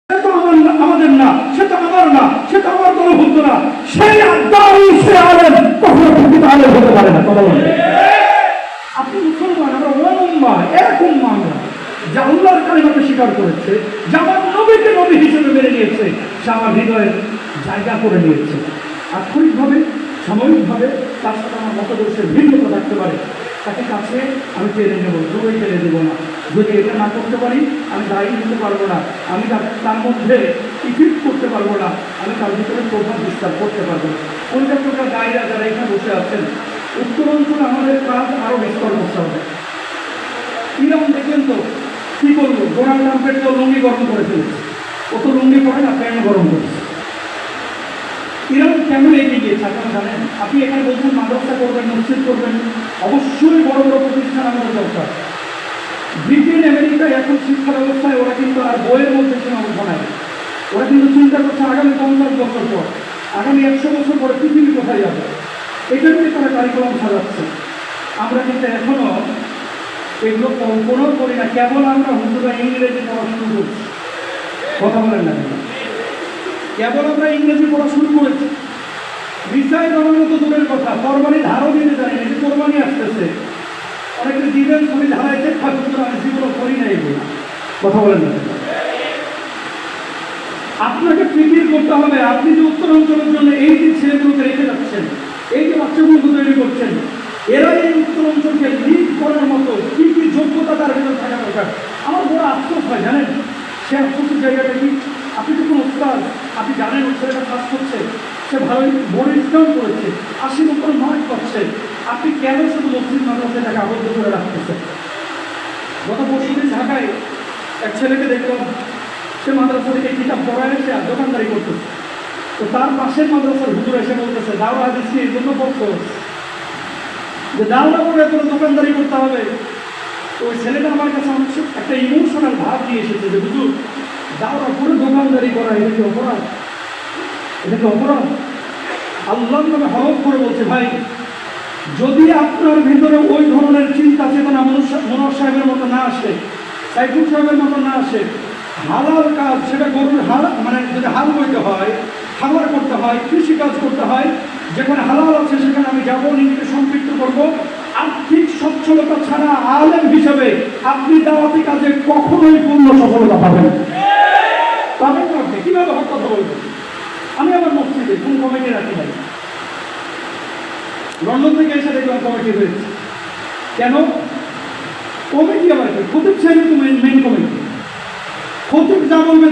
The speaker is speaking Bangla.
আমাদের না, সেটা আমার না, সেটা আমার দলভুক্ত না, সেই আদায় সে আলেম কখনো প্রকৃত আলেম হতে পারে না। কথা বলেন। আপনি মুসলমান, আমরা ওয়ান উম্মাহ, এক উম্মাহ আমরা, যে আল্লাহর কালিমাকে স্বীকার করেছে, যে আমার নবীকে নবী হিসেবে মেনে নিয়েছে, সে আমার হৃদয়ের জায়গা করে নিয়েছে। আক্ষরিকভাবে, সাময়িকভাবে তার সাথে আমার মতাদর্শের ভিন্নতা থাকতে পারে, তাকে কাছে আমি টেনে নেব, দূরে টেনে দেবো না। যদি এটা না করতে পারি, আমি দায়ী নিতে পারবো না, আমি তার মধ্যে ইফেক্ট করতে পারবো না, আমি তার ভিতরে প্রভাব বিস্তার করতে পারবো না। কলকাতার দায়ীরা যারা এখানে বসে আছেন, উত্তরাঞ্চলে আমাদের কাজ আরও বিস্তর করতে হবে। ইরান দেখলেন তো কী করলো, ডোনাল্ড ট্রাম্পের তো লুঙ্গি গরম করে ফেলেছে, ও তো লুঙ্গি পরে না, প্যান্ট গরম করেছে। ইরান কেন এগিয়ে গিয়েছে আপনারা জানেন? আপনি এখানে বলছেন মাদ্রাসা করবেন, মসজিদ করবেন, অবশ্যই বড় বড় প্রতিষ্ঠান আমাদের দরকার। ব্রিটেন, আমেরিকায় এখন শিক্ষা ব্যবস্থায় ওরা কিন্তু আর বইয়ের মধ্যে সীমাবদ্ধ নাই। ওরা কিন্তু চিন্তা করছে আগামী 50 বছর পর, আগামী 100 বছর পরে পৃথিবী কোথায় যাবে, এটা নিয়ে তারা কারিকুলাম সাজাচ্ছে। আমরা কিন্তু এখনো এগুলো কল্পনাও করি না, কেবল আমরা হুজুরা ইংরেজি পড়া শুরু করছি। কথা বলেন না, কেবল আমরা ইংরেজি পড়া শুরু করেছি। রিসাইড বানানো তো দূরের কথা, কোরবানি ধারও দিতে জানি না, কোরবানি আসতেছে, অনেকে দিবেন ছবি ধারাইতে থাকবে, আমি জীবনও করি না এগুলো। কথা বলেন না, আপনাকে ফিকির করতে হবে। আপনি যে উত্তরাঞ্চলের জন্য এই যে ছেলেগুলোকে রেখে যাচ্ছেন, এই যে বাচ্চাগুলোকে তৈরি করছেন, এরা এই উত্তরাঞ্চলকে লিড করার মতো কি কি যোগ্যতা তার ভিতরে থাকা দরকার। আমার বড় আফসোস হয় জানেন, সে আফসোসের জায়গাটা কি, আপনি যখন ওস্তাদ, আপনি জানেন ওই ছেলেটা কাজ করছে, সে ভালোই বড় ইনকাম করেছে, 80-90 মার্ক পাচ্ছে, আপনি কেন শুধু মসজিদ মাদ্রাসায় তাকে আবদ্ধ করে রাখতেছেন? গত পরশুদিন ঢাকায় এক ছেলেকে দেখলাম, সে মাদ্রাসা থেকে কিতাব পড়ায় এসে দোকানদারি করতেছে। তো তার পাশের মাদ্রাসার হুজুর এসে বলতেছে, দাওরা হাদিস এই জন্য পড়তো যে দাওরা করে কোনো দোকানদারি করতে হবে। তো ওই ছেলেটা আমার কাছে অনেক একটা ইমোশনাল ভাব নিয়ে এসেছে যে হুজুর, দাওরা করে দোকানদারি করা এটা কি অপরাধ? এটা কি অপরাধ? আল্লাহর নামে হরফ করে বলছে, ভাই যদি আপনার ভিতরে ওই ধরনের চিন্তা চেতনা মনোহর সাহেবের মতো না আসে, সাইফুল সাহেবের মতো না আসে, হালাল কাজ, সেটা গরুর হাল মানে যদি হাল বইতে হয়, খাবার করতে হয়, কৃষিকাজ করতে হয়, যেখানে হালাল আছে সেখানে আমি যাবো, নিজেকে সম্পৃক্ত করবো। আর্থিক সচ্ছলতা ছাড়া আলেম হিসেবে আপনি দাওয়াতি কাজে কখনোই পূর্ণ সফলতা পাবেন পাবেন না। আপনি কীভাবে কথা বলবেন? আমি আমার মসজিদে কোন কমিটি রাখি নাই, লন্ডন থেকে এসে দেখলাম কমিটি হয়েছে। কেন কমিটি? আবার খতিব সাহেব তো মেন কমিটি, খতিব যা বলবে